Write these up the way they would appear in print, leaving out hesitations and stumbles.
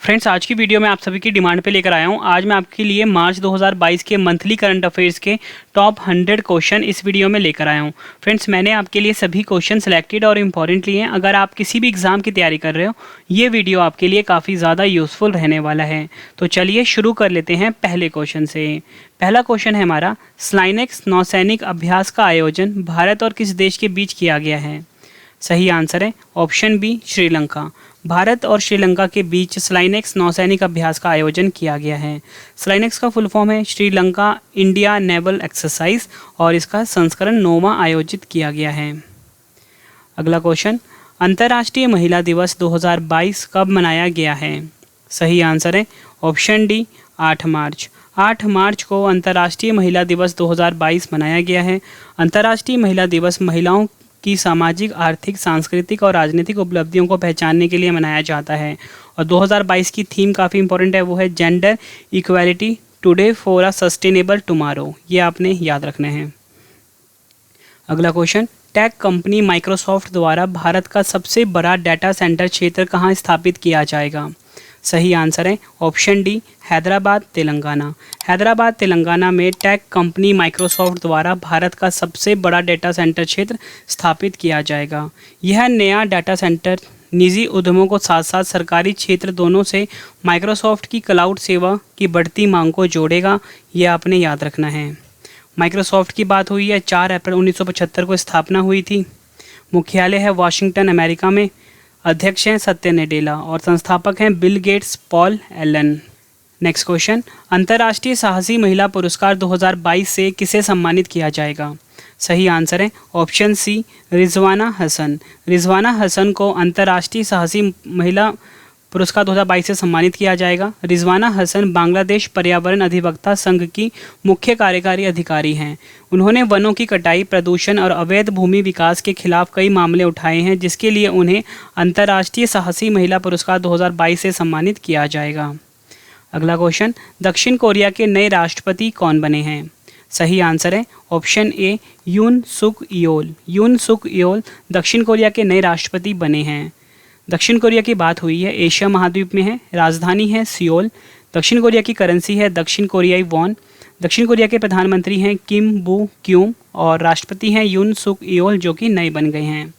Friends, आज की video में आप सभी की डिमांड पे लेकर आया हूँ। आज मैं आपके लिए मार्च 2022 के मंथली करंट अफेयर्स के टॉप 100 क्वेश्चन इस वीडियो में लेकर आया हूँ। फ्रेंड्स, मैंने आपके लिए सभी क्वेश्चन सेलेक्टेड और इम्पॉर्टेंट लिए हैं। अगर आप किसी भी एग्जाम की तैयारी कर रहे हो, ये वीडियो आपके लिए काफ़ी ज़्यादा यूज़फुल रहने वाला है। तो चलिए शुरू कर लेते हैं पहले क्वेश्चन से। पहला क्वेश्चन है हमारा, स्लाइनेक्स नौसैनिक अभ्यास का आयोजन भारत और किस देश के बीच किया गया है? सही आंसर है ऑप्शन बी, श्रीलंका। भारत और श्रीलंका के बीच स्लाइनेक्स नौसैनिक अभ्यास का आयोजन किया गया है। स्लाइनेक्स का फुल फॉर्म है श्रीलंका इंडिया नेवल एक्सरसाइज और इसका संस्करण 9वां आयोजित किया गया है। अगला क्वेश्चन, अंतर्राष्ट्रीय महिला दिवस 2022 कब मनाया गया है? सही आंसर है ऑप्शन डी, 8 मार्च। 8 मार्च को अंतर्राष्ट्रीय महिला दिवस 2022 मनाया गया है। अंतर्राष्ट्रीय महिला दिवस महिलाओं की सामाजिक, आर्थिक, सांस्कृतिक और राजनीतिक उपलब्धियों को पहचानने के लिए मनाया जाता है। और 2022 की थीम काफ़ी इंपॉर्टेंट है, वो है gender equality today for a sustainable tomorrow. ये आपने याद रखना है। अगला क्वेश्चन, टेक कंपनी माइक्रोसॉफ्ट द्वारा भारत का सबसे बड़ा डाटा सेंटर क्षेत्र कहाँ स्थापित किया जाएगा? सही आंसर है ऑप्शन डी, हैदराबाद तेलंगाना। हैदराबाद तेलंगाना में टेक कंपनी माइक्रोसॉफ्ट द्वारा भारत का सबसे बड़ा डाटा सेंटर क्षेत्र स्थापित किया जाएगा। यह नया डाटा सेंटर निजी उद्यमों को साथ साथ सरकारी क्षेत्र दोनों से माइक्रोसॉफ्ट की क्लाउड सेवा की बढ़ती मांग को जोड़ेगा। यह आपने याद रखना है। माइक्रोसॉफ्ट की बात हुई है, 4 अप्रैल 1975 को स्थापना हुई थी। मुख्यालय है वाशिंगटन, अमेरिका में। अध्यक्ष हैं सत्य नडेला और संस्थापक हैं Bill Gates, Paul Allen. Next question, अंतर्राष्ट्रीय साहसी महिला पुरस्कार 2022 से किसे सम्मानित किया जाएगा? सही आंसर है ऑप्शन सी, रिजवाना हसन। रिजवाना हसन को अंतर्राष्ट्रीय साहसी महिला पुरस्कार 2022 से सम्मानित किया जाएगा। रिजवाना हसन बांग्लादेश पर्यावरण अधिवक्ता संघ की मुख्य कार्यकारी अधिकारी हैं। उन्होंने वनों की कटाई, प्रदूषण और अवैध भूमि विकास के खिलाफ कई मामले उठाए हैं, जिसके लिए उन्हें अंतर्राष्ट्रीय साहसी महिला पुरस्कार 2022 से सम्मानित किया जाएगा। अगला क्वेश्चन, दक्षिण कोरिया के नए राष्ट्रपति कौन बने हैं? सही आंसर है ऑप्शन ए, यून सुक योल। यून सुक योल दक्षिण कोरिया के नए राष्ट्रपति बने हैं। दक्षिण कोरिया की बात हुई है, एशिया महाद्वीप में है। राजधानी है सियोल। दक्षिण कोरिया की करेंसी है दक्षिण कोरियाई वॉन। दक्षिण कोरिया के प्रधानमंत्री हैं किम बू क्यूम और राष्ट्रपति हैं यून सुक योल, जो कि नए बन गए हैं।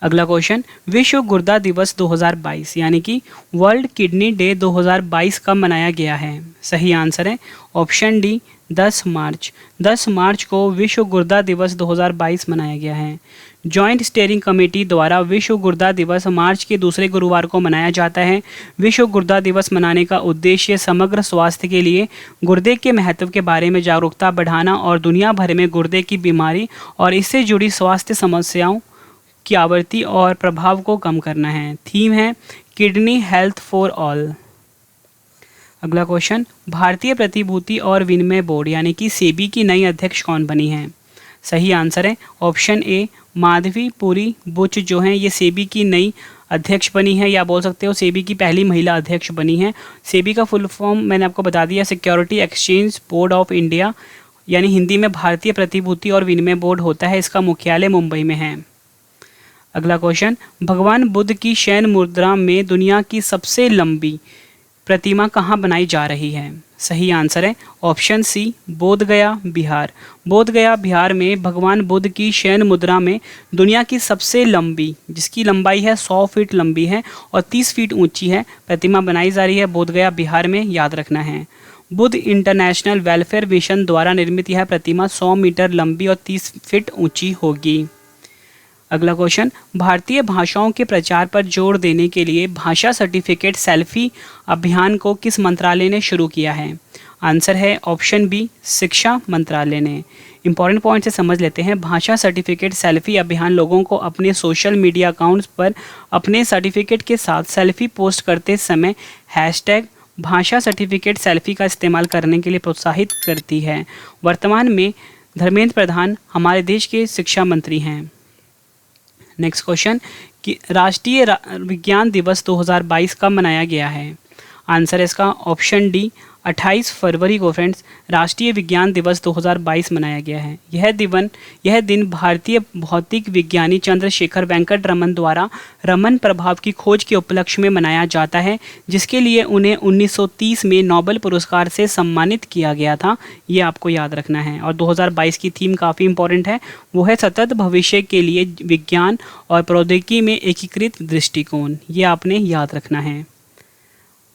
अगला क्वेश्चन, विश्व गुर्दा दिवस 2022 यानी कि वर्ल्ड किडनी डे 2022 कब मनाया गया है? सही आंसर है ऑप्शन डी, 10 मार्च। 10 मार्च को विश्व गुर्दा दिवस 2022 मनाया गया है। जॉइंट स्टीयरिंग कमेटी द्वारा विश्व गुर्दा दिवस मार्च के दूसरे गुरुवार को मनाया जाता है। विश्व गुर्दा दिवस मनाने का उद्देश्य समग्र स्वास्थ्य के लिए गुर्दे के महत्व के बारे में जागरूकता बढ़ाना और दुनिया भर में गुर्दे की बीमारी और इससे जुड़ी स्वास्थ्य समस्याओं की आवृत्ति और प्रभाव को कम करना है। थीम है किडनी हेल्थ फॉर ऑल। अगला क्वेश्चन, भारतीय प्रतिभूति और विनिमय बोर्ड यानी कि सेबी की नई अध्यक्ष कौन बनी है? सही आंसर है ऑप्शन ए, माधवी पुरी बुच जो हैं ये सेबी की नई अध्यक्ष बनी है, या बोल सकते हो सेबी की पहली महिला अध्यक्ष बनी है। सेबी का फुल फॉर्म मैंने आपको बता दिया, security exchange board of India, यानी हिंदी में भारतीय प्रतिभूति और विनिमय बोर्ड होता है। इसका मुख्यालय मुंबई में है। अगला क्वेश्चन, भगवान बुद्ध की शयन मुद्रा में दुनिया की सबसे लंबी प्रतिमा कहाँ बनाई जा रही है? सही आंसर है ऑप्शन सी, बोधगया बिहार। बोधगया बिहार में भगवान बुद्ध की शयन मुद्रा में दुनिया की सबसे लंबी, जिसकी लंबाई है 100 फीट लंबी है और 30 फीट ऊंची है, प्रतिमा बनाई जा रही है बोधगया बिहार में। याद रखना है। बुद्ध इंटरनेशनल वेलफेयर मिशन द्वारा निर्मित यह प्रतिमा 100 मीटर लंबी और 30 फीट ऊंची होगी। अगला क्वेश्चन, भारतीय भाषाओं के प्रचार पर जोर देने के लिए भाषा सर्टिफिकेट सेल्फी अभियान को किस मंत्रालय ने शुरू किया है? आंसर है ऑप्शन बी, शिक्षा मंत्रालय ने। इंपॉर्टेंट पॉइंट से समझ लेते हैं। भाषा सर्टिफिकेट सेल्फी अभियान लोगों को अपने सोशल मीडिया अकाउंट्स पर अपने सर्टिफिकेट के साथ सेल्फी पोस्ट करते समय हैशटैग भाषा सर्टिफिकेट सेल्फी का इस्तेमाल करने के लिए प्रोत्साहित करती है। वर्तमान में धर्मेंद्र प्रधान हमारे देश के शिक्षा मंत्री हैं। नेक्स्ट क्वेश्चन, कि राष्ट्रीय विज्ञान दिवस 2022 कब मनाया गया है? आंसर है इसका ऑप्शन डी, 28 फरवरी को फ्रेंड्स राष्ट्रीय विज्ञान दिवस 2022 मनाया गया है। यह दिन भारतीय भौतिक विज्ञानी चंद्रशेखर वेंकट रमन द्वारा रमन प्रभाव की खोज के उपलक्ष्य में मनाया जाता है, जिसके लिए उन्हें 1930 में नोबेल पुरस्कार से सम्मानित किया गया था। ये आपको याद रखना है। और 2022 की थीम काफ़ी इंपॉर्टेंट है, वो है सतत भविष्य के लिए विज्ञान और प्रौद्योगिकी में एकीकृत दृष्टिकोण। ये आपने याद रखना है।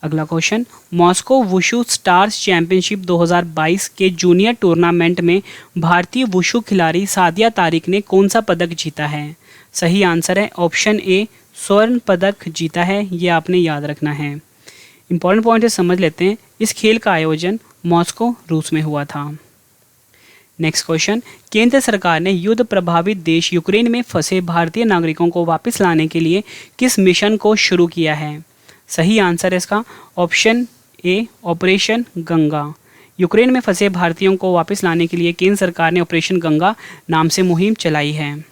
अगला question, Moscow wushu stars championship 2022 के जूनियर टूर्नामेंट में भारतीय वुशु खिलाड़ी सादिया तारिक ने कौन सा पदक जीता है? सही आंसर है ऑप्शन ए, स्वर्ण पदक जीता है। ये आपने याद रखना है। इंपॉर्टेंट पॉइंट है, समझ लेते हैं। इस खेल का आयोजन मॉस्को रूस में हुआ था। नेक्स्ट क्वेश्चन, केंद्र सरकार ने युद्ध प्रभावित देश यूक्रेन में फंसे भारतीय नागरिकों को वापस लाने के लिए किस मिशन को शुरू किया है? सही आंसर है इसका ऑप्शन ए, ऑपरेशन गंगा। यूक्रेन में फंसे भारतीयों को वापस लाने के लिए केंद्र सरकार ने ऑपरेशन गंगा नाम से मुहिम चलाई है।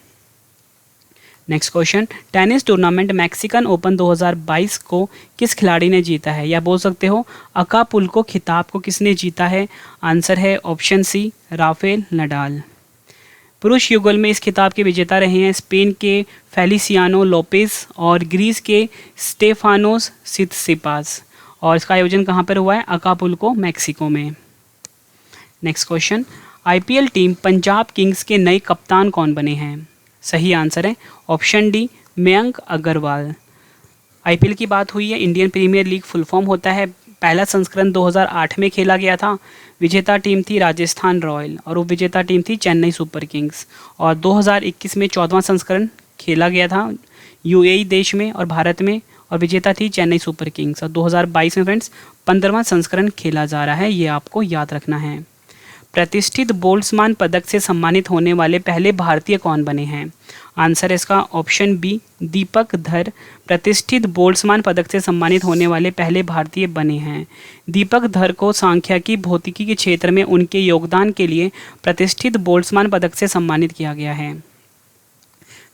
Next question, tennis tournament Mexican open 2022 को किस खिलाड़ी ने जीता है? या बोल सकते हो अकापुल्को खिताब को किसने जीता है? आंसर है ऑप्शन सी, राफेल नडाल। पुरुष युगल में इस खिताब के विजेता रहे हैं स्पेन के फेलिसियानो लोपेज और ग्रीस के स्टेफानोस सित्सिपास। और इसका आयोजन कहाँ पर हुआ है? अकापुल्को मैक्सिको में। Next question, IPL team Punjab Kings के नए कप्तान कौन बने हैं? सही आंसर है option D, Mayank Agarwal. IPL की बात हुई है, Indian Premier League full form होता है। पहला संस्करण 2008 में खेला गया था। विजेता टीम थी राजस्थान रॉयल और उप विजेता टीम थी चेन्नई सुपर किंग्स। और 2021 में 14वां संस्करण खेला गया था यूएई देश में और भारत में, और विजेता थी चेन्नई सुपर किंग्स। और 2022 में फ्रेंड्स 15वां संस्करण खेला जा रहा है। ये आपको याद रखना है। प्रतिष्ठित बोल्ट्जमान पदक से सम्मानित होने वाले पहले भारतीय कौन बने हैं? आंसर है इसका ऑप्शन बी, दीपक धर प्रतिष्ठित बोल्ट्जमान पदक से सम्मानित होने वाले पहले भारतीय बने हैं। दीपक धर को सांख्यिकी भौतिकी के क्षेत्र में उनके योगदान के लिए प्रतिष्ठित बोल्ट्जमान पदक से सम्मानित किया गया है।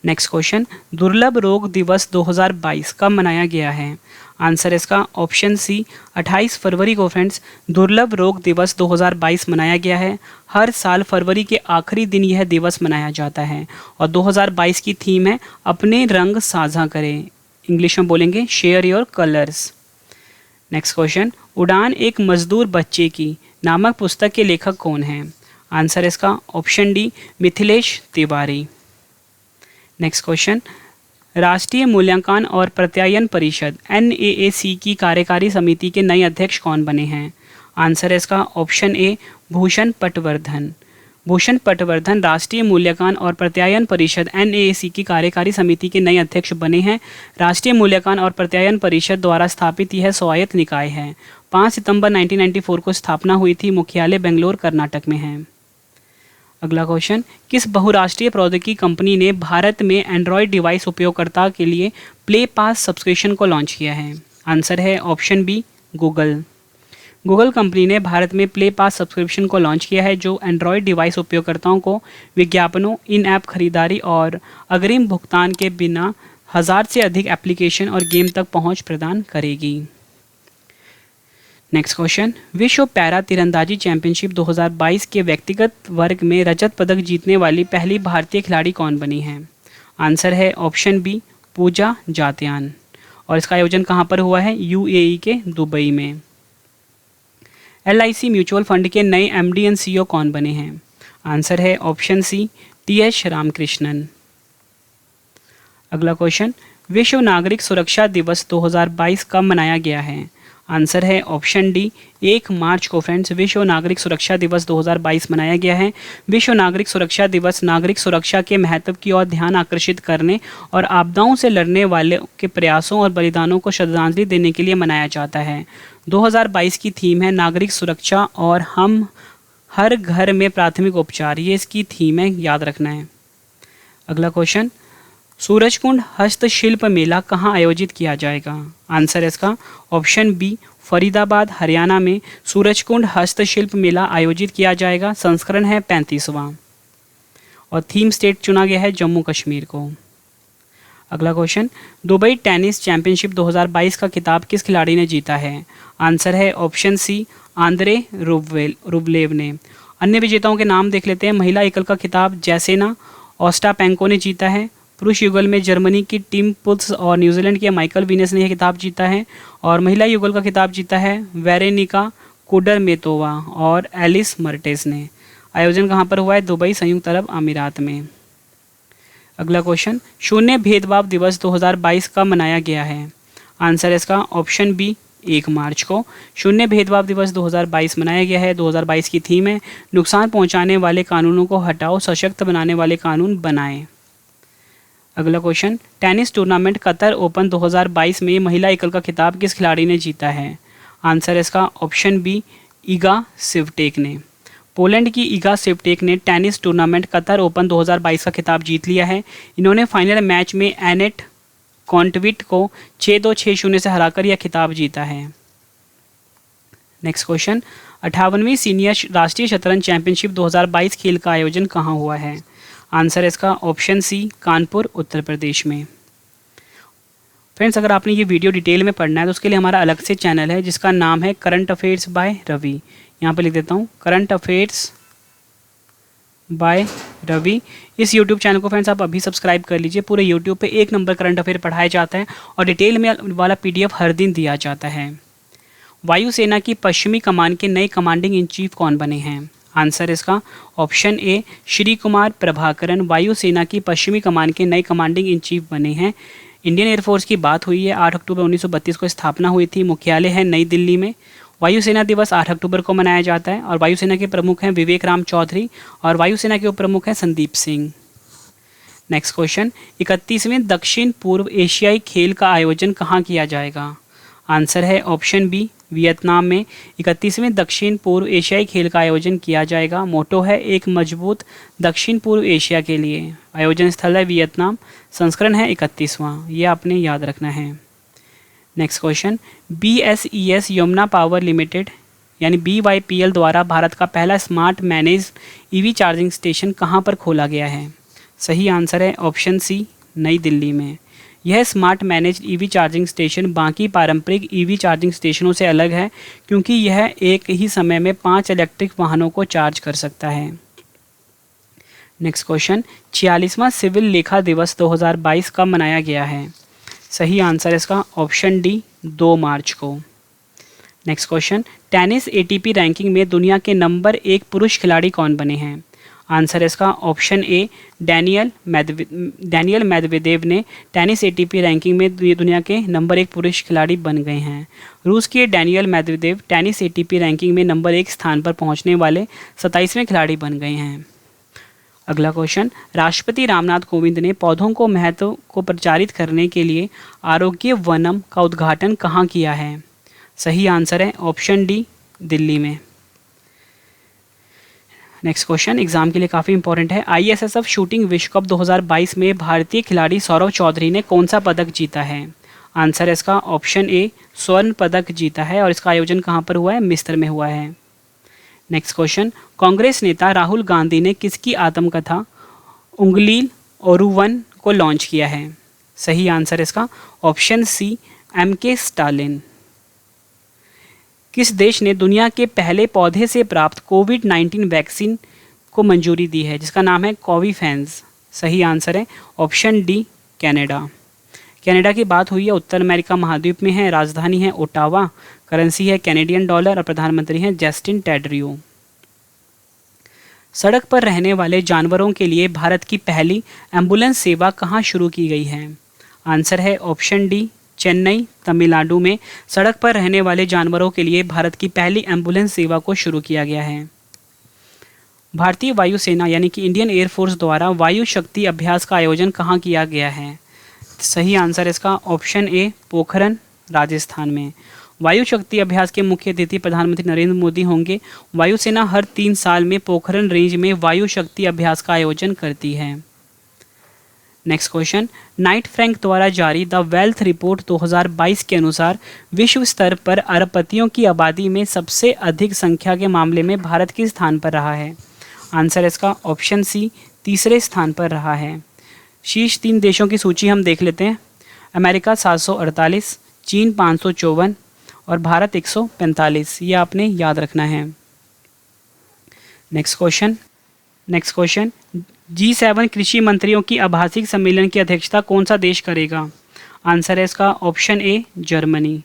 नेक्स्ट क्वेश्चन, दुर्लभ रोग दिवस 2022 कब मनाया गया है? आंसर इसका ऑप्शन सी, 28 फरवरी को फ्रेंड्स दुर्लभ रोग दिवस 2022 मनाया गया है। हर साल फरवरी के आखिरी दिन यह दिवस मनाया जाता है। और 2022 की थीम है अपने रंग साझा करें। इंग्लिश में बोलेंगे share your colours. Next question, उड़ान एक मजदूर बच्चे की नामक पुस्तक के लेखक कौन हैं? आंसर इसका option D, Mithilesh Tiwari. Next question, राष्ट्रीय मूल्यांकन और प्रत्यायन परिषद NAAC की कार्यकारी समिति के नए अध्यक्ष कौन बने हैं? आंसर है इसका ऑप्शन ए, भूषण पटवर्धन। भूषण पटवर्धन राष्ट्रीय मूल्यांकन और प्रत्यायन परिषद NAAC की कार्यकारी समिति के नए अध्यक्ष बने हैं। राष्ट्रीय मूल्यांकन और प्रत्यायन परिषद द्वारा स्थापित यह स्वायत्त निकाय है। 5 सितंबर 1994 को स्थापना हुई थी। मुख्यालय बेंगलोर कर्नाटक में है। अगला क्वेश्चन, किस बहुराष्ट्रीय प्रौद्योगिकी कंपनी ने भारत में एंड्रॉयड डिवाइस उपयोगकर्ता के लिए प्ले पास सब्सक्रिप्शन को लॉन्च किया है? आंसर है option B, Google. Google company ने भारत में प्ले पास सब्सक्रिप्शन को लॉन्च किया है, जो एंड्रॉयड डिवाइस उपयोगकर्ताओं को विज्ञापनों, इन ऐप खरीदारी और अग्रिम भुगतान के बिना 1000 से अधिक एप्लीकेशन और गेम तक पहुंच प्रदान करेगी। नेक्स्ट क्वेश्चन, विश्व पैरा तीरंदाजी चैंपियनशिप 2022 के व्यक्तिगत वर्ग में रजत पदक जीतने वाली पहली भारतीय खिलाड़ी कौन बनी है? आंसर है ऑप्शन बी, पूजा जात्यान। और इसका आयोजन कहाँ पर हुआ है? UAE के दुबई में। LIC म्यूचुअल फंड के नए MD एंड CEO कौन बने हैं? आंसर है ऑप्शन सी, TH रामकृष्णन। अगला क्वेश्चन, विश्व नागरिक सुरक्षा दिवस 2022 कब मनाया गया है? आंसर है ऑप्शन डी, 1 मार्च को फ्रेंड्स विश्व नागरिक सुरक्षा दिवस 2022 मनाया गया है। विश्व नागरिक सुरक्षा दिवस नागरिक सुरक्षा के महत्व की ओर ध्यान आकर्षित करने और आपदाओं से लड़ने वाले के प्रयासों और बलिदानों को श्रद्धांजलि देने के लिए मनाया जाता है। 2022 की थीम है नागरिक सुरक्षा और हम हर घर में प्राथमिक उपचार। ये इसकी थीम है, याद रखना है। अगला क्वेश्चन, सूरजकुंड हस्तशिल्प मेला कहाँ आयोजित किया जाएगा? आंसर है इसका ऑप्शन बी, फरीदाबाद हरियाणा में सूरजकुंड हस्तशिल्प मेला आयोजित किया जाएगा। संस्करण है 35वां और थीम स्टेट चुना गया है जम्मू कश्मीर को। अगला क्वेश्चन, दुबई टेनिस चैंपियनशिप 2022 का खिताब किस खिलाड़ी ने जीता है? आंसर है ऑप्शन सी, आंद्रे रुब्लेव ने। अन्य विजेताओं के नाम देख लेते हैं। महिला एकल का खिताब जैसेना ओस्टापेंको ने जीता है। पुरुष युगल में जर्मनी की टिम पुल्स और न्यूजीलैंड के माइकल वीनस ने यह खिताब जीता है। और महिला युगल का खिताब जीता है वेरेनिका कुडरमेतोवा और एलिस मर्टेस ने। आयोजन कहाँ पर हुआ है? दुबई, संयुक्त अरब अमीरात में। अगला क्वेश्चन, शून्य भेदभाव दिवस 2022 कब मनाया गया है? आंसर है इसका ऑप्शन बी, 1 मार्च को। शून्य भेदभाव दिवस 2022 मनाया गया है। 2022 की थीम है नुकसान पहुंचाने वाले कानूनों को हटाओ, सशक्त बनाने वाले कानून बनाएं। अगला question, tennis tournament Qatar open 2022 में महिला एकल का खिताब किस खिलाड़ी ने जीता है? आंसर है इसका ऑप्शन बी, ईगा स्विएटेक ने। पोलैंड की ईगा स्विएटेक ने टेनिस टूर्नामेंट कतर ओपन 2022 का खिताब जीत लिया है। इन्होंने फाइनल मैच में एनेट कॉन्टविट को 6-2, 6-0 से हराकर यह खिताब जीता है। नेक्स्ट क्वेश्चन, 58वीं सीनियर राष्ट्रीय शतरंज चैंपियनशिप 2022 खेल का आयोजन कहाँ हुआ है? आंसर है इसका ऑप्शन सी, कानपुर, उत्तर प्रदेश में। फ्रेंड्स, अगर आपने ये वीडियो डिटेल में पढ़ना है तो उसके लिए हमारा अलग से चैनल है जिसका नाम है करंट अफेयर्स बाय रवि। यहाँ पे लिख देता हूँ, करंट अफेयर्स बाय रवि। इस यूट्यूब चैनल को फ्रेंड्स आप अभी सब्सक्राइब कर लीजिए। पूरे यूट्यूब पे 1 नंबर करंट अफेयर पढ़ाया जाता है और डिटेल में वाला PDF हर दिन दिया जाता है। वायुसेना की पश्चिमी कमान के नए कमांडिंग इन चीफ कौन बने हैं? आंसर इसका ऑप्शन ए, श्री कुमार प्रभाकरन वायुसेना की पश्चिमी कमान के नए कमांडिंग इन चीफ बने हैं। इंडियन एयरफोर्स की बात हुई है। 8 अक्टूबर 1932 को स्थापना हुई थी। मुख्यालय है नई दिल्ली में। वायुसेना दिवस 8 अक्टूबर को मनाया जाता है और वायुसेना के प्रमुख हैं विवेक राम चौधरी और वायुसेना के उप प्रमुख हैं संदीप सिंह। नेक्स्ट क्वेश्चन, 31वें दक्षिण पूर्व एशियाई खेल का आयोजन कहाँ किया जाएगा? आंसर है ऑप्शन बी, वियतनाम में 31वें दक्षिण पूर्व एशियाई खेल का आयोजन किया जाएगा। मोटो है एक मजबूत दक्षिण पूर्व एशिया के लिए। आयोजन स्थल है वियतनाम। संस्करण है 31वां। ये आपने याद रखना है। Next question, BSES Yamuna power limited यानी BYPL द्वारा भारत का पहला smart manage EV charging station कहाँ पर खोला गया है? सही आंसर है ऑप्शन सी, नई दिल्ली में। यह smart manage EV charging station बाकी पारंपरिक EV चार्जिंग स्टेशनों से अलग है क्योंकि यह एक ही समय में 5 इलेक्ट्रिक वाहनों को चार्ज कर सकता है। नेक्स्ट क्वेश्चन, 46वां सिविल लेखा दिवस 2022 कब मनाया गया है? सही आंसर इसका ऑप्शन डी, 2 मार्च को। Next question, tennis ATP ranking में दुनिया के नंबर 1 पुरुष खिलाड़ी कौन बने हैं? आंसर इसका ऑप्शन ए, डैनियल मेदवेदेव ने टेनिस ATP रैंकिंग में दुनिया के नंबर 1 पुरुष खिलाड़ी बन गए हैं। रूस के Daniel Medvedev tennis ATP ranking में नंबर 1 स्थान पर पहुंचने वाले 27वें खिलाड़ी बन गए हैं। अगला क्वेश्चन, राष्ट्रपति रामनाथ कोविंद ने पौधों को महत्व को प्रचारित करने के लिए आरोग्य वनम का उद्घाटन कहाँ किया है? सही आंसर है ऑप्शन डी, दिल्ली में। नेक्स्ट क्वेश्चन एग्जाम के लिए काफ़ी इंपॉर्टेंट है। ISSF शूटिंग विश्व कप 2022 में भारतीय खिलाड़ी सौरव चौधरी ने कौन सा पदक जीता है? आंसर है इसका ऑप्शन ए, स्वर्ण पदक जीता है और इसका आयोजन कहाँ पर हुआ है? मिस्र में हुआ है। नेक्स्ट क्वेश्चन, कांग्रेस नेता राहुल गांधी ने किसकी आत्मकथा उंगलील ओरुवन को लॉन्च किया है? सही आंसर इसका ऑप्शन सी, MK स्टालिन। किस देश ने दुनिया के पहले पौधे से प्राप्त कोविड-19 वैक्सीन को मंजूरी दी है जिसका नाम है कोविफैंस? सही आंसर है ऑप्शन डी, कनाडा। कनाडा की बात हुई है, उत्तर अमेरिका महाद्वीप में है। राजधानी है ओटावा। करेंसी है कैनेडियन डॉलर और प्रधानमंत्री हैं जस्टिन ट्रूडो। सड़क पर रहने वाले जानवरों के लिए भारत की पहली एम्बुलेंस सेवा कहाँ शुरू की गई है? आंसर है ऑप्शन डी, चेन्नई, तमिलनाडु में सड़क पर रहने वाले जानवरों के लिए भारत की पहली एम्बुलेंस सेवा को शुरू किया गया है। भारतीय वायुसेना यानी कि इंडियन एयरफोर्स द्वारा वायु शक्ति अभ्यास का आयोजन कहाँ किया गया है? सही आंसर इसका ऑप्शन ए, पोखरण, राजस्थान में। वायु शक्ति अभ्यास के मुख्य अतिथि प्रधानमंत्री नरेंद्र मोदी होंगे। वायुसेना हर 3 साल में पोखरण रेंज में वायु शक्ति अभ्यास का आयोजन करती है। नेक्स्ट क्वेश्चन, नाइट फ्रैंक द्वारा जारी द वेल्थ रिपोर्ट 2022 के अनुसार विश्व स्तर पर अरबपतियों की आबादी में सबसे अधिक संख्या के मामले में भारत किस स्थान पर रहा है? आंसर इसका ऑप्शन सी, तीसरे स्थान पर रहा है। शीर्ष 3 देशों की सूची हम देख लेते हैं। अमेरिका 748, चीन 554 और भारत 145। ये आपने याद रखना है। नेक्स्ट क्वेश्चन G7 कृषि मंत्रियों की आभासी सम्मेलन की अध्यक्षता कौन सा देश करेगा? आंसर है इसका ऑप्शन ए जर्मनी।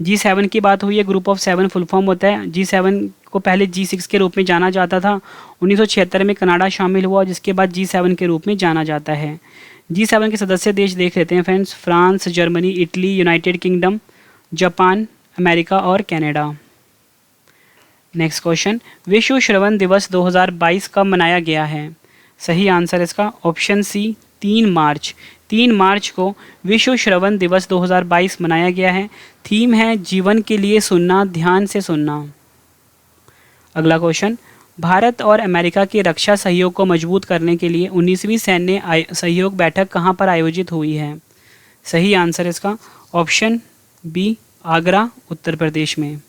G7 की बात हुई है, ग्रुप ऑफ 7 फुल फॉर्म होता है। G7 को पहले G6 के रूप में जाना जाता था। 1976 में कनाडा शामिल हुआ, जिसके बाद G7 के रूप में जाना जाता है। G7 के सदस्य देश देख लेते हैं friends. France, Germany, Italy, United kingdom, Japan, America और कनाडा। नेक्स्ट क्वेश्चन, विश्व श्रवण दिवस 2022 कब मनाया गया है? सही आंसर इसका ऑप्शन सी 3 मार्च। 3 मार्च को विश्व श्रवण दिवस 2022 मनाया गया है। थीम है जीवन के लिए सुनना, ध्यान से सुनना। अगला क्वेश्चन, भारत और अमेरिका के रक्षा सहयोग को मजबूत करने के लिए 19वीं सैन्य सहयोग बैठक कहाँ पर आयोजित हुई है? सही आंसर इसका ऑप्शन बी आगरा, उत्तर प्रदेश में।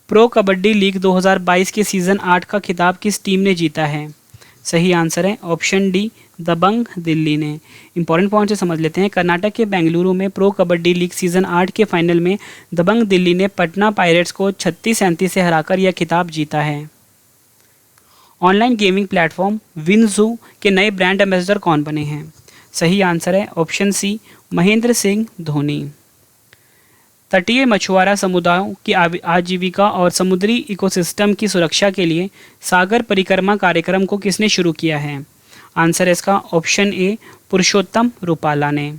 प्रो कबड्डी लीग 2022 के सीज़न 8 का खिताब किस टीम ने जीता है? सही आंसर है ऑप्शन डी दबंग दिल्ली ने। इंपॉर्टेंट पॉइंट से समझ लेते हैं। कर्नाटक के बेंगलुरु में प्रो कबड्डी लीग सीज़न 8 के फाइनल में दबंग दिल्ली ने पटना पायरेट्स को 36-37 से हराकर यह खिताब जीता है। ऑनलाइन गेमिंग प्लेटफॉर्म विनजू के नए ब्रांड एम्बेसडर कौन बने हैं? सही आंसर है ऑप्शन सी महेंद्र सिंह धोनी। तटीय मछुआरा समुदायों की आजीविका और समुद्री इकोसिस्टम की सुरक्षा के लिए सागर परिक्रमा कार्यक्रम को किसने शुरू किया है? आंसर है इसका ऑप्शन ए पुरुषोत्तम रूपाला ने।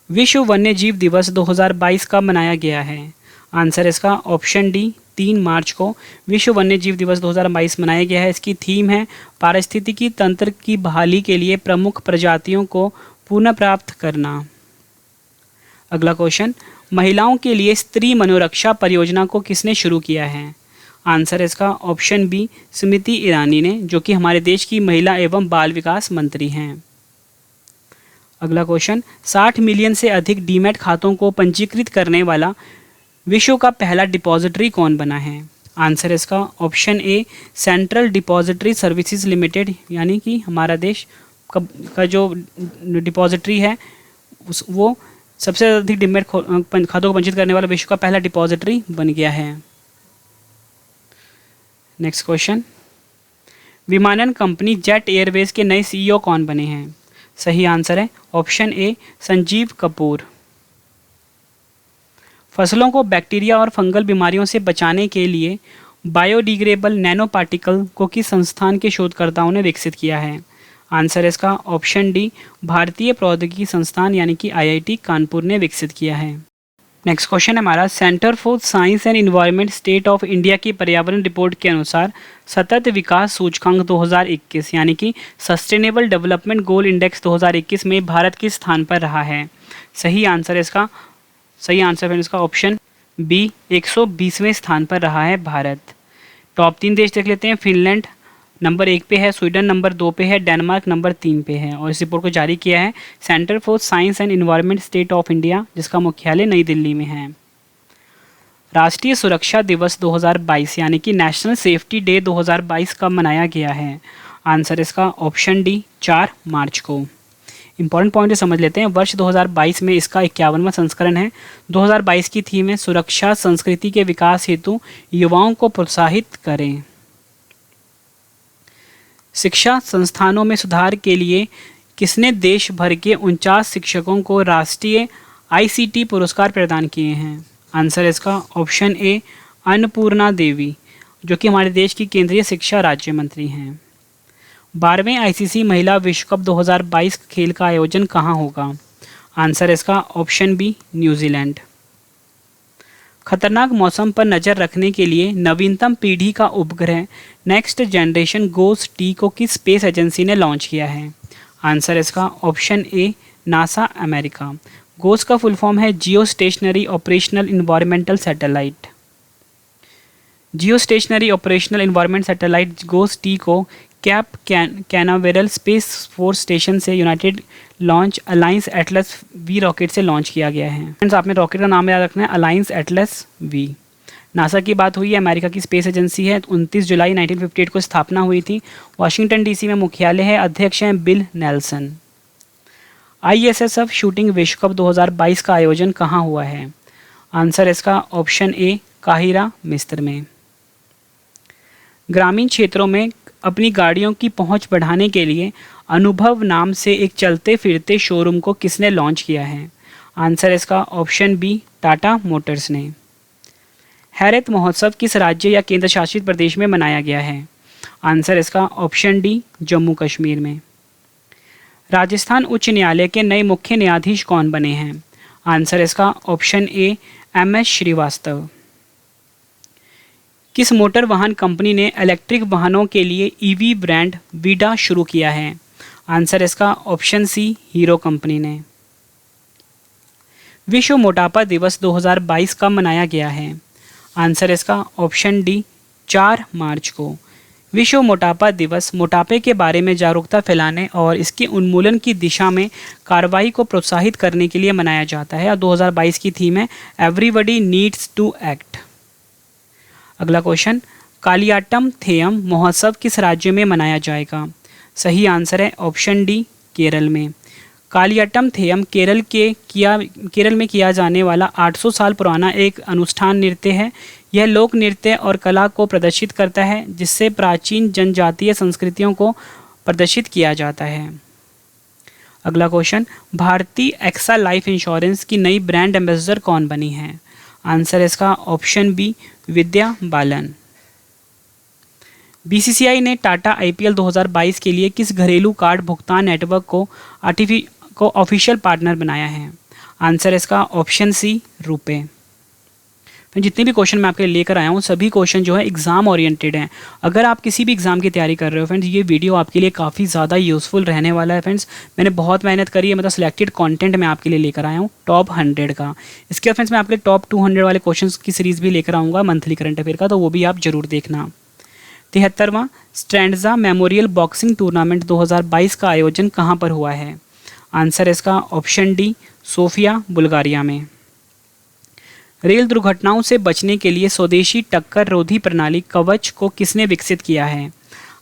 विश्व वन्य जीव दिवस 2022 कब मनाया गया है? आंसर इसका ऑप्शन डी 3 मार्च को विश्व वन्य जीव दिवस 2022 मनाया गया है। इसकी थीम है पारिस्थितिकी तंत्र की बहाली के लिए प्रमुख प्रजातियों को पुनः प्राप्त करना। अगला क्वेश्चन, महिलाओं के लिए स्त्री मनोरक्षा परियोजना को किसने शुरू किया है? आंसर इसका ऑप्शन बी स्मृति ईरानी ने, जो कि हमारे देश की महिला एवं बाल विकास मंत्री हैं। अगला क्वेश्चन, 60 मिलियन से अधिक डीमैट खातों को पंजीकृत करने वाला विश्व का पहला डिपॉजिटरी कौन बना है? आंसर इसका ऑप्शन ए सेंट्रल डिपॉजिटरी सर्विसेज लिमिटेड, यानी कि हमारा देश का जो डिपॉजिटरी है वो सबसे अधिक डीमैट खातों को पंजीकृत करने वाला विश्व का पहला डिपॉजिटरी बन गया है। नेक्स्ट क्वेश्चन, विमानन कंपनी जेट एयरवेज के नए सीईओ कौन बने हैं? सही आंसर है ऑप्शन ए संजीव कपूर। फसलों को बैक्टीरिया और फंगल बीमारियों से बचाने के लिए बायोडिग्रेडेबल नैनो पार्टिकल को किस संस्थान के शोधकर्ताओं ने विकसित किया है? आंसर इसका ऑप्शन डी भारतीय प्रौद्योगिकी संस्थान यानी कि आईआईटी कानपुर ने विकसित किया है। नेक्स्ट क्वेश्चन है हमारा, centre for science and environment state of India की पर्यावरण रिपोर्ट के अनुसार सतत विकास सूचकांक 2021 यानी कि सस्टेनेबल डेवलपमेंट गोल इंडेक्स 2021 में भारत किस स्थान पर रहा है? सही आंसर इसका ऑप्शन बी 120वें स्थान पर रहा है भारत। टॉप 3 देश देख लेते हैं। फिनलैंड नंबर 1 पे है, स्वीडन नंबर 2 पे है, डेनमार्क नंबर 3 पे है। और इस रिपोर्ट को जारी किया है centre for science and environment state of India, जिसका मुख्यालय नई दिल्ली में है। राष्ट्रीय सुरक्षा दिवस 2022 यानी कि नेशनल सेफ्टी डे 2022 कब मनाया गया है? आंसर इसका ऑप्शन डी 4 मार्च को। इंपॉर्टेंट पॉइंट समझ लेते हैं। वर्ष 2022 में इसका 51वां संस्करण है। 2022 की थीम है सुरक्षा संस्कृति के विकास हेतु युवाओं को प्रोत्साहित करें। शिक्षा संस्थानों में सुधार के लिए किसने देश भर के 49 शिक्षकों को राष्ट्रीय आईसीटी पुरस्कार प्रदान किए हैं? आंसर इसका ऑप्शन ए अन्नपूर्णा देवी, जो कि हमारे देश की केंद्रीय शिक्षा राज्य मंत्री हैं। 12वें आईसीसी महिला विश्व कप 2022 खेल का आयोजन कहाँ होगा? आंसर इसका ऑप्शन बी न्यूजीलैंड। खतरनाक मौसम पर नज़र रखने के लिए नवीनतम पीढ़ी का उपग्रह नेक्स्ट जनरेशन गोस-T को किस स्पेस एजेंसी ने लॉन्च किया है? आंसर इसका option A NASA America. GOES का फुल फॉर्म है geostationary operational environmental satellite. Geostationary operational environment satellite GOES T को Cape Canaveral Space Force Station से United Launch Alliance Atlas V rocket से launch किया गया है। Friends, आपने rocket का नाम याद रखना है अलायंस एटलस वी। नासा की बात हुई है, अमेरिका की स्पेस एजेंसी है, 29 जुलाई 1958 को स्थापना हुई थी। वाशिंगटन डीसी में मुख्यालय है, अध्यक्ष हैं बिल नेल्सन। ISSF शूटिंग विश्व कप 2022 का आयोजन कहाँ हुआ है? आंसर इसका ऑप्शन ए काहिरा, मिस्र में। ग्रामीण क्षेत्रों में अपनी गाड़ियों की पहुंच बढ़ाने के लिए अनुभव नाम से एक चलते फिरते शोरूम को किसने लॉन्च किया है? आंसर इसका ऑप्शन बी टाटा मोटर्स ने। हैरत महोत्सव किस राज्य या केंद्र शासित प्रदेश में मनाया गया है? आंसर इसका ऑप्शन डी जम्मू कश्मीर में। राजस्थान उच्च न्यायालय के नए मुख्य न्यायाधीश कौन बने हैं? आंसर इसका ऑप्शन ए MS श्रीवास्तव। किस मोटर वाहन कंपनी ने इलेक्ट्रिक वाहनों के लिए EV ब्रांड वीडा शुरू किया है? आंसर इसका ऑप्शन सी हीरो कंपनी ने। विश्व मोटापा दिवस 2022 कब मनाया गया है? आंसर इसका ऑप्शन डी 4 मार्च को। विश्व मोटापा दिवस मोटापे के बारे में जागरूकता फैलाने और इसके उन्मूलन की दिशा में कार्रवाई को प्रोत्साहित करने के लिए मनाया जाता है और 2022 की थीम है एवरीबडी नीड्स टू एक्ट। अगला क्वेश्चन, कालियाट्टम थेयम महोत्सव किस राज्य में मनाया जाएगा? सही आंसर है ऑप्शन डी केरल में। कालियाट्टम थेयम केरल में किया जाने वाला 800 साल पुराना एक अनुष्ठान नृत्य है। यह लोक नृत्य और कला को प्रदर्शित करता है जिससे प्राचीन जनजातीय संस्कृतियों को प्रदर्शित किया जाता है। अगला क्वेश्चन, भारतीय एक्सा लाइफ इंश्योरेंस की नई ब्रांड एम्बेसडर कौन बनी है? आंसर इसका option B Vidya Balan. BCCI ने टाटा IPL 2022 के लिए किस घरेलू कार्ड भुगतान नेटवर्क को ऑफिशियल पार्टनर बनाया है? आंसर इसका ऑप्शन सी रुपे। तो जितने भी क्वेश्चन मैं आपके लिए लेकर आया हूँ सभी क्वेश्चन जो है एग्जाम ओरिएंटेड हैं। अगर आप किसी भी एग्जाम की तैयारी कर रहे हो फ्रेंड्स, ये वीडियो आपके लिए काफ़ी ज़्यादा यूज़फुल रहने वाला है फ्रेंड्स। मैंने बहुत मेहनत करी है, मतलब सिलेक्टेड कंटेंट मैं आपके लिए लेकर आया हूँ टॉप 100 का। इसके बाद फ्रेंड्स मैं आपके टॉप 200 वाले क्वेश्चन की सीरीज़ भी लेकर आऊँगा मंथली करंट अफेयर का, तो वो भी आप जरूर देखना। 73वां स्ट्रैंडजा मेमोरियल बॉक्सिंग टूर्नामेंट 2022 का आयोजन कहाँ पर हुआ है? आंसर इसका ऑप्शन डी सोफिया, बुल्गारिया में। रेल दुर्घटनाओं से बचने के लिए स्वदेशी टक्कर रोधी प्रणाली कवच को किसने विकसित किया है?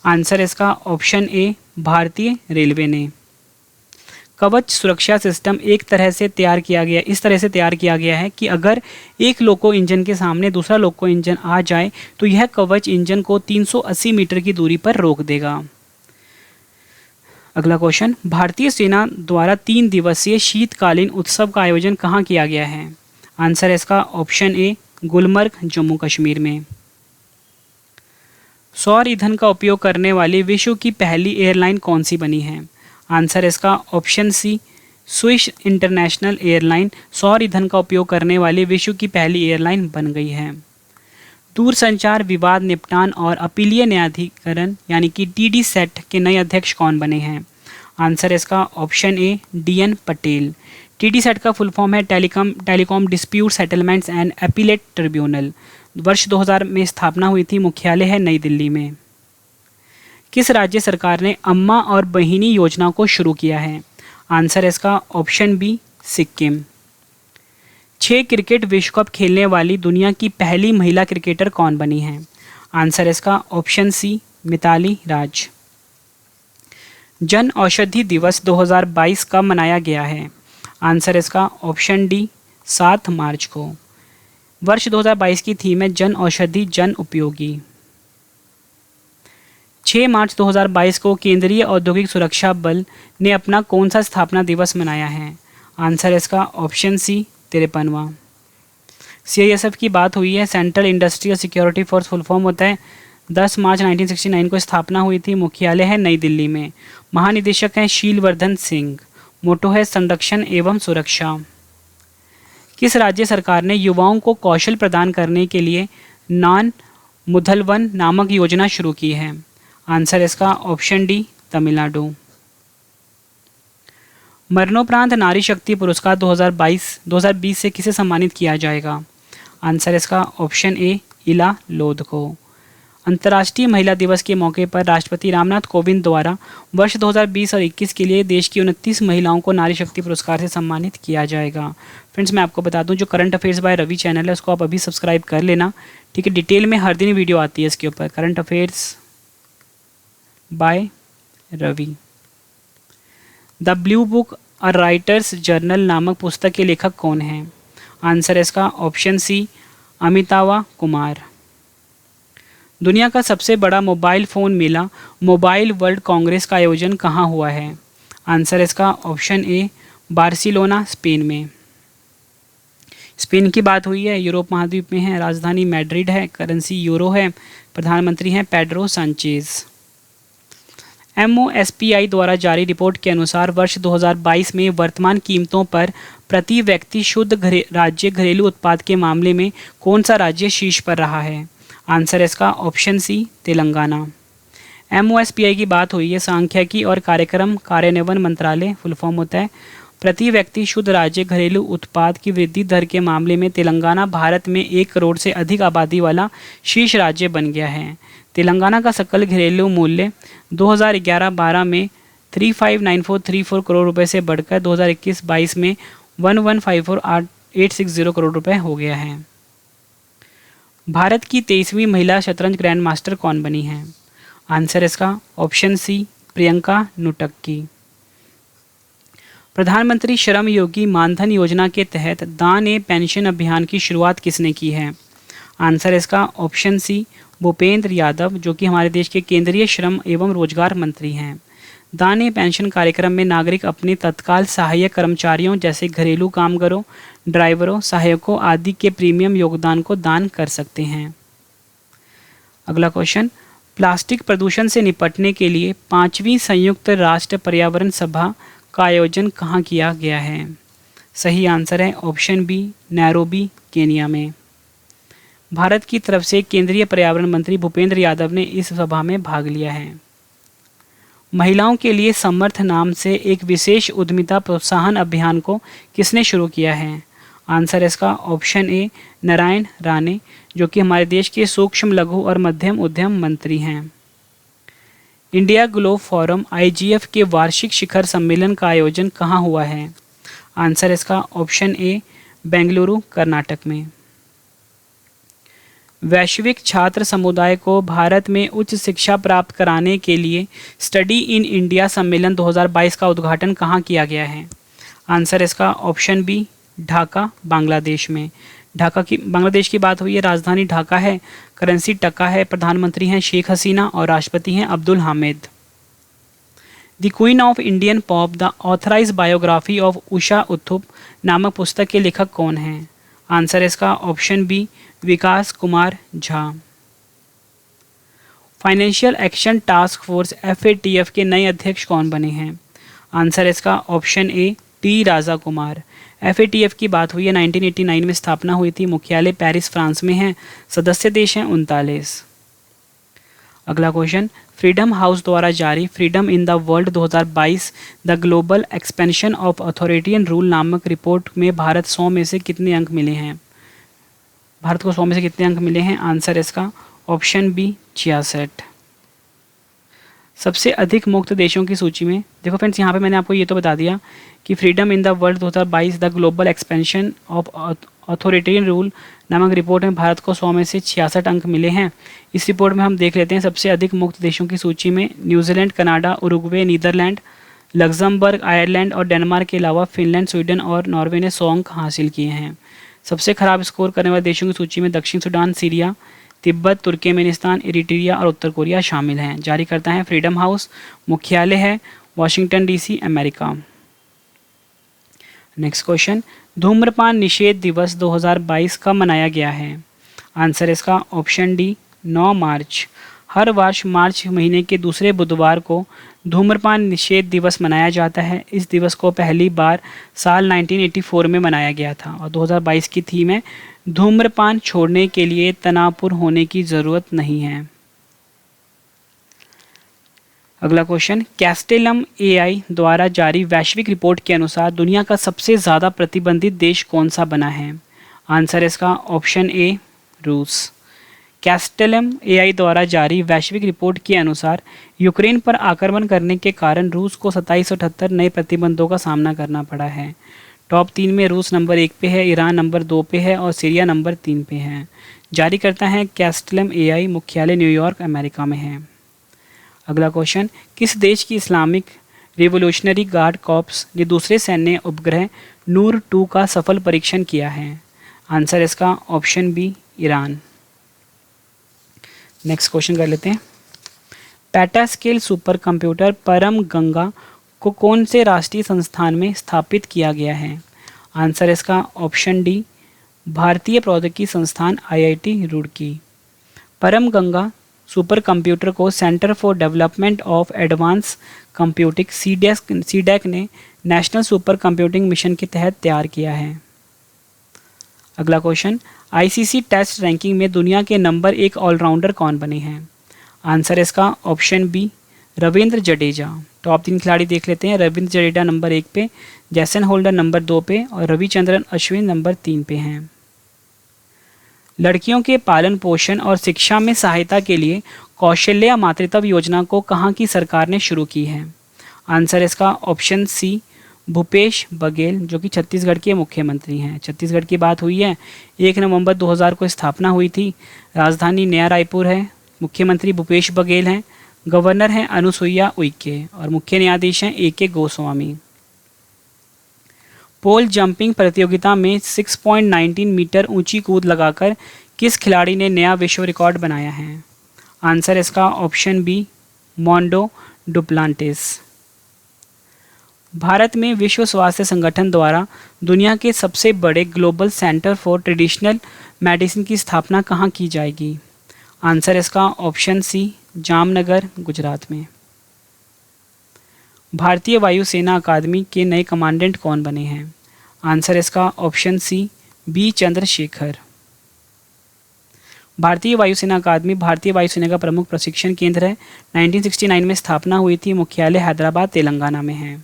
आंसर इसका ऑप्शन ए भारतीय रेलवे ने। कवच सुरक्षा सिस्टम इस तरह से तैयार किया गया है कि अगर एक लोको इंजन के सामने दूसरा लोको इंजन आ जाए तो यह कवच इंजन को 380 मीटर की दूरी पर रोक देगा। अगला क्वेश्चन, भारतीय सेना द्वारा 3 दिवसीय शीतकालीन उत्सव का आयोजन कहाँ किया गया है? आंसर इसका ऑप्शन ए गुलमर्ग, जम्मू कश्मीर में। सौर ईंधन का उपयोग करने वाली विश्व की पहली एयरलाइन कौन सी बनी है? आंसर इसका option C Swiss International Airline सौर ईंधन का उपयोग करने वाली विश्व की पहली एयरलाइन बन गई है। दूरसंचार विवाद निपटान और अपीलीय न्यायाधिकरण यानी कि TDSAT के नए अध्यक्ष कौन बने हैं? आंसर इसका ऑप्शन ए DN पटेल। TDSAT का फुल फॉर्म है telecom dispute settlements and appellate tribunal. वर्ष 2000 में स्थापना हुई थी, मुख्यालय है नई दिल्ली में। किस राज्य सरकार ने अम्मा और बहिनी योजना को शुरू किया है? आंसर इसका ऑप्शन बी सिक्किम। 6 क्रिकेट विश्व कप खेलने वाली दुनिया की पहली महिला क्रिकेटर कौन बनी है? आंसर इसका ऑप्शन सी मिताली राज। जन औषधि दिवस 2022 कब मनाया गया है? आंसर इसका ऑप्शन डी 7 मार्च को। वर्ष 2022 की थीम है जन औषधि जन उपयोगी। 6 मार्च 2022 को केंद्रीय औद्योगिक सुरक्षा बल ने अपना कौन सा स्थापना दिवस मनाया है? आंसर इसका ऑप्शन सी 53वां। CISF की बात हुई है, central industrial security force full form होता है। 10 मार्च 1969 को स्थापना हुई थी, मुख्यालय है नई दिल्ली में। महानिदेशक हैं शीलवर्धन सिंह। मोटो है संरक्षण एवं सुरक्षा। किस राज्य सरकार ने युवाओं को कौशल प्रदान करने के लिए नान मुधलवन नामक योजना शुरू की है? आंसर इसका ऑप्शन डी तमिलनाडु। मरणोपरांत नारी शक्ति पुरस्कार 2020 से किसे सम्मानित किया जाएगा? आंसर इसका ऑप्शन ए इला लोध को। अंतर्राष्ट्रीय महिला दिवस के मौके पर राष्ट्रपति रामनाथ कोविंद द्वारा वर्ष 2020 और 21 के लिए देश की 29 महिलाओं को नारी शक्ति पुरस्कार से सम्मानित किया जाएगा। फ्रेंड्स, मैं आपको बता दूं, जो current affairs by Ravi channel है उसको आप अभी सब्सक्राइब कर लेना, ठीक है। डिटेल में हर दिन वीडियो आती है इसके ऊपर, current affairs by Ravi. The blue book a writer's journal नामक पुस्तक के लेखक कौन हैं? आंसर है इसका ऑप्शन सी, अमितावा कुमार। दुनिया का सबसे बड़ा मोबाइल फ़ोन मेला मोबाइल वर्ल्ड कांग्रेस का आयोजन कहाँ हुआ है? आंसर इसका ऑप्शन ए, बार्सिलोना, स्पेन में। स्पेन की बात हुई है, यूरोप महाद्वीप में है, राजधानी मैड्रिड है, करेंसी यूरो है, प्रधानमंत्री हैं पेड्रो सांचेज। MOSPI द्वारा जारी रिपोर्ट के अनुसार वर्ष 2022 में वर्तमान कीमतों पर प्रति व्यक्ति शुद्ध राज्य घरेलू उत्पाद के मामले में कौन सा राज्य शीर्ष पर रहा है? आंसर है इसका ऑप्शन सी, तेलंगाना। MOSPI की बात हुई है, सांख्यिकी और कार्यक्रम कार्यान्वयन मंत्रालय फुल फॉर्म होता है। प्रति व्यक्ति शुद्ध राज्य घरेलू उत्पाद की वृद्धि दर के मामले में तेलंगाना भारत में 1 करोड़ से अधिक आबादी वाला शीर्ष राज्य बन गया है। तेलंगाना का सकल घरेलू मूल्य 2011-12 में 359434 करोड़ रुपए से बढ़कर 2021-22 में 1154,860 करोड़ रुपए हो गया है। भारत की 23वीं महिला शतरंज ग्रैंड मास्टर कौन बनी है? आंसर इसका ऑप्शन सी, प्रियंका नुटक्की। प्रधानमंत्री श्रम योगी मानधन योजना के तहत दान ए पेंशन अभियान की शुरुआत किसने की है? आंसर इसका ऑप्शन सी, भूपेंद्र यादव, जो कि हमारे देश के केंद्रीय श्रम एवं रोजगार मंत्री हैं। दान ए पेंशन कार्यक्रम में नागरिक अपने तत्काल सहायक कर्मचारियों जैसे घरेलू कामगारों, ड्राइवरों, सहायकों आदि के प्रीमियम योगदान को दान कर सकते हैं। अगला क्वेश्चन, प्लास्टिक प्रदूषण से निपटने के लिए 5वीं संयुक्त राष्ट्र पर्यावरण सभा का आयोजन कहाँ किया गया है? सही आंसर है ऑप्शन बी, नैरोबी, केनिया में। भारत की तरफ से केंद्रीय पर्यावरण मंत्री भूपेंद्र यादव ने इस सभा में भाग लिया है। महिलाओं के लिए समर्थ नाम से एक विशेष उद्यमिता प्रोत्साहन अभियान को किसने शुरू किया है? आंसर इसका ऑप्शन ए, नारायण राणे, जो कि हमारे देश के सूक्ष्म लघु और मध्यम उद्यम मंत्री हैं। इंडिया ग्लोब फोरम IGF के वार्षिक शिखर सम्मेलन का आयोजन कहाँ हुआ है? आंसर इसका ऑप्शन ए, बेंगलुरु, कर्नाटक में। वैश्विक छात्र समुदाय को भारत में उच्च शिक्षा प्राप्त कराने के लिए स्टडी इन इंडिया सम्मेलन 2022 का उद्घाटन कहाँ किया गया है? आंसर इसका ऑप्शन बी, ढाका, बांग्लादेश में। बांग्लादेश की बात हुई है, राजधानी ढाका है, करेंसी टका है, प्रधानमंत्री हैं शेख हसीना और राष्ट्रपति हैं Abdul Hamid. The queen of Indian pop the authorise biography of Usha Uthup नामक पुस्तक के लेखक कौन हैं? आंसर इसका option B, Vikas Kumar Jha. Financial Action Task Force FATF के नए अध्यक्ष कौन बने हैं? आंसर इसका option A, T Raja Kumar. FATF की बात हुई है, 1989 में स्थापना हुई थी, मुख्यालय पेरिस, फ्रांस में है, सदस्य देश हैं 39। अगला क्वेश्चन, फ्रीडम हाउस द्वारा जारी freedom in the world 2022 the global expansion of authoritarian rule नामक रिपोर्ट में भारत 100 में से कितने अंक मिले हैं? भारत को 100 में से कितने अंक मिले हैं? आंसर इसका ऑप्शन बी, 66। सबसे अधिक मुक्त देशों की सूची में देखो फ्रेंड्स, यहाँ पे मैंने आपको ये तो बता दिया कि freedom in the world 2022 the global expansion of authoritarian rule नामक रिपोर्ट में भारत को 100 में से 66 अंक मिले हैं। इस रिपोर्ट में हम देख लेते हैं सबसे अधिक मुक्त देशों की सूची में New Zealand, Canada, Uruguay, Netherland, Luxembourg, Ireland और डेनमार्क के अलावा फिनलैंड, स्वीडन और नॉर्वे ने 100 अंक हासिल किए हैं। सबसे खराब स्कोर करने वाले देशों की सूची में दक्षिण Sudan, Syria, Tibet, Turkmenistan, Eritrea और उत्तर कोरिया शामिल हैं। जारी करता है फ्रीडम हाउस, मुख्यालय है Washington DC, America. Next question, धूम्रपान निषेध दिवस 2022 कब मनाया गया है? आंसर इसका ऑप्शन डी, 9 मार्च। हर वर्ष मार्च महीने के दूसरे बुधवार को धूम्रपान निषेध दिवस मनाया जाता है। इस दिवस को पहली बार साल 1984 में मनाया गया था और 2022 की थीम है धूम्रपान छोड़ने के लिए तनावपूर्ण होने की ज़रूरत नहीं है। अगला क्वेश्चन, कैस्टेलम AI द्वारा जारी वैश्विक रिपोर्ट के अनुसार दुनिया का सबसे ज़्यादा प्रतिबंधित देश कौन सा बना है? आंसर इसका ऑप्शन ए, रूस। कैस्टेलम एआई द्वारा जारी वैश्विक रिपोर्ट के अनुसार यूक्रेन पर आक्रमण करने के कारण रूस को 2778 नए प्रतिबंधों का सामना करना पड़ा है। टॉप 3 में रूस नंबर 1 पे है, ईरान नंबर 2 पे है और सीरिया नंबर 3 पे है। जारी करता है कैस्टेलम एआई, मुख्यालय न्यूयॉर्क अमेरिका में है। अगला क्वेश्चन, किस देश की इस्लामिक रिवोल्यूशनरी गार्ड कॉर्प्स ने दूसरे सैन्य उपग्रह नूर 2 का सफल परीक्षण किया है? आंसर इसका option B, Iran. Next question कर लेते हैं। पेटास्केल सुपर कंप्यूटर परम गंगा को कौन से राष्ट्रीय संस्थान में स्थापित किया गया है? आंसर इसका ऑप्शन डी, भारतीय प्रौद्योगिकी संस्थान आईआईटी रुड़की। परम गंगा सुपर कंप्यूटर को centre for development of advance computing CDAC ने नेशनल सुपर कंप्यूटिंग मिशन के तहत तैयार किया है। अगला क्वेश्चन, आईसीसी टेस्ट रैंकिंग में दुनिया के नंबर 1 ऑलराउंडर कौन बने हैं? आंसर इसका option B, Ravindra Jadeja. Top 3 खिलाड़ी देख लेते हैं। रविंद्र जडेजा नंबर 1 पे, जैसन होल्डर नंबर 2 पे और रविचंद्रन अश्विन नंबर 3 पे हैं। लड़कियों के पालन पोषण और शिक्षा में सहायता के लिए कौशल्या मातृत्व योजना को कहाँ की सरकार ने शुरू की है? आंसर इसका ऑप्शन सी, भूपेश बघेल, जो कि छत्तीसगढ़ के मुख्यमंत्री हैं। छत्तीसगढ़ की बात हुई है। 1 नवंबर 2000 को स्थापना हुई थी। राजधानी नया रायपुर है। मुख्यमंत्री भूपेश बघेल हैं। गवर्नर हैं अनुसुईया उइके और मुख्य न्यायाधीश हैं ए.के. गोस्वामी। पोल जंपिंग प्रतियोगिता में 6.19 मीटर ऊंची कूद लगाकर किस खिलाड़ी ने नया विश्व रिकॉर्ड बनाया है? आंसर इसका ऑप्शन बी, मोंडो डुप्लांटिस। भारत में विश्व स्वास्थ्य संगठन द्वारा दुनिया के सबसे बड़े global centre for traditional medicine की स्थापना कहाँ की जाएगी? आंसर इसका ऑप्शन सी, जामनगर, गुजरात में। भारतीय वायुसेना अकादमी के नए कमांडेंट कौन बने हैं? आंसर इसका ऑप्शन सी, बी चंद्रशेखर। भारतीय वायुसेना अकादमी भारतीय वायुसेना का प्रमुख प्रशिक्षण केंद्र है। 1969 में स्थापना हुई थी। मुख्यालय हैदराबाद, तेलंगाना में है।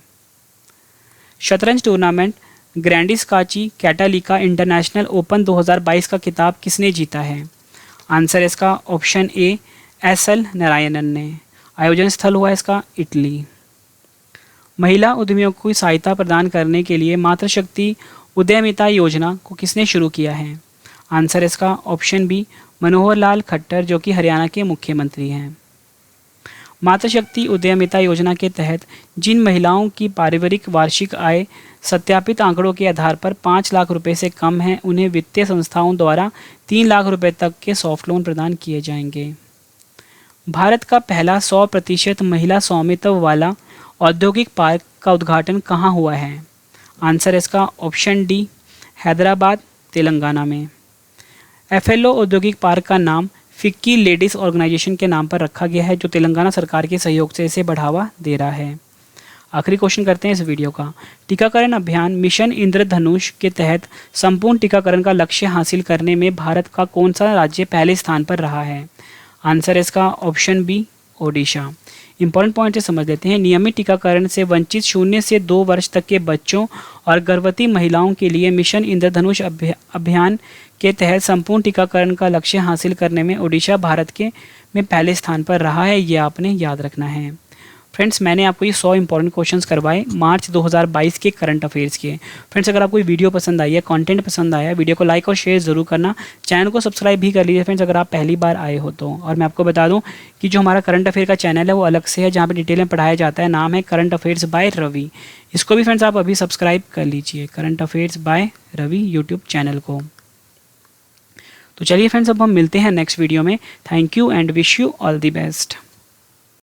शतरंज टूर्नामेंट ग्रैंडिस्काची कैटालिका इंटरनेशनल ओपन 2022 का खिताब किसने जीता है? आंसर इसका ऑप्शन ए, एस.एल. नारायणन ने। आयोजन स्थल हुआ इसका इटली। महिला उद्यमियों को सहायता प्रदान करने के लिए मातृशक्ति उद्यमिता योजना को किसने शुरू किया है? आंसर इसका ऑप्शन बी, मनोहर लाल खट्टर, जो कि हरियाणा के मुख्यमंत्री हैं। मातृशक्ति उद्यमिता योजना के तहत जिन महिलाओं की पारिवारिक वार्षिक आय सत्यापित आंकड़ों के आधार पर 5 लाख रुपए से कम है, उन्हें वित्तीय संस्थाओं द्वारा 3 लाख रुपए तक के सॉफ्ट लोन प्रदान किए जाएंगे। भारत का पहला 100% महिला स्वामित्व वाला औद्योगिक पार्क का उद्घाटन कहाँ हुआ है? आंसर इसका ऑप्शन डी, हैदराबाद, तेलंगाना में। एफएलओ औद्योगिक पार्क का नाम फिक्की लेडीज़ ऑर्गेनाइजेशन के नाम पर रखा गया है, जो तेलंगाना सरकार के सहयोग से इसे बढ़ावा दे रहा है। आखिरी क्वेश्चन करते हैं इस वीडियो का। टीकाकरण अभियान मिशन इंद्रधनुष के तहत संपूर्ण टीकाकरण का लक्ष्य हासिल करने में भारत का कौन सा राज्य पहले स्थान पर रहा है? आंसर इसका option B, Odisha. Important point से समझ लेते हैं। नियमित टीकाकरण से वंचित 0 से 2 वर्ष तक के बच्चों और गर्भवती महिलाओं के लिए मिशन इंद्रधनुष अभियान के तहत संपूर्ण टीकाकरण का लक्ष्य हासिल करने में ओडिशा भारत के में पहले स्थान पर रहा है। ये आपने याद रखना है। फ्रेंड्स, मैंने आपको ये 100 इंपॉर्टेंट क्वेश्चंस करवाए मार्च 2022 के करंट अफेयर्स के। फ्रेंड्स, अगर आपको वीडियो पसंद आई है, कंटेंट पसंद आया है, वीडियो को लाइक और शेयर ज़रूर करना। चैनल को सब्सक्राइब भी कर लीजिए फ्रेंड्स, अगर आप पहली बार आए हो तो। और मैं आपको बता दूं कि जो हमारा करंट अफेयर का चैनल है वो अलग से है, जहाँ पर डिटेल में पढ़ाया जाता है। नाम है करंट अफेयर्स बाय रवि। इसको भी फ्रेंड्स आप अभी सब्सक्राइब कर लीजिए, current affairs by Ravi YouTube channel को। तो चलिए फ्रेंड्स, अब हम मिलते हैं नेक्स्ट वीडियो में। Thank you and wish you all the best.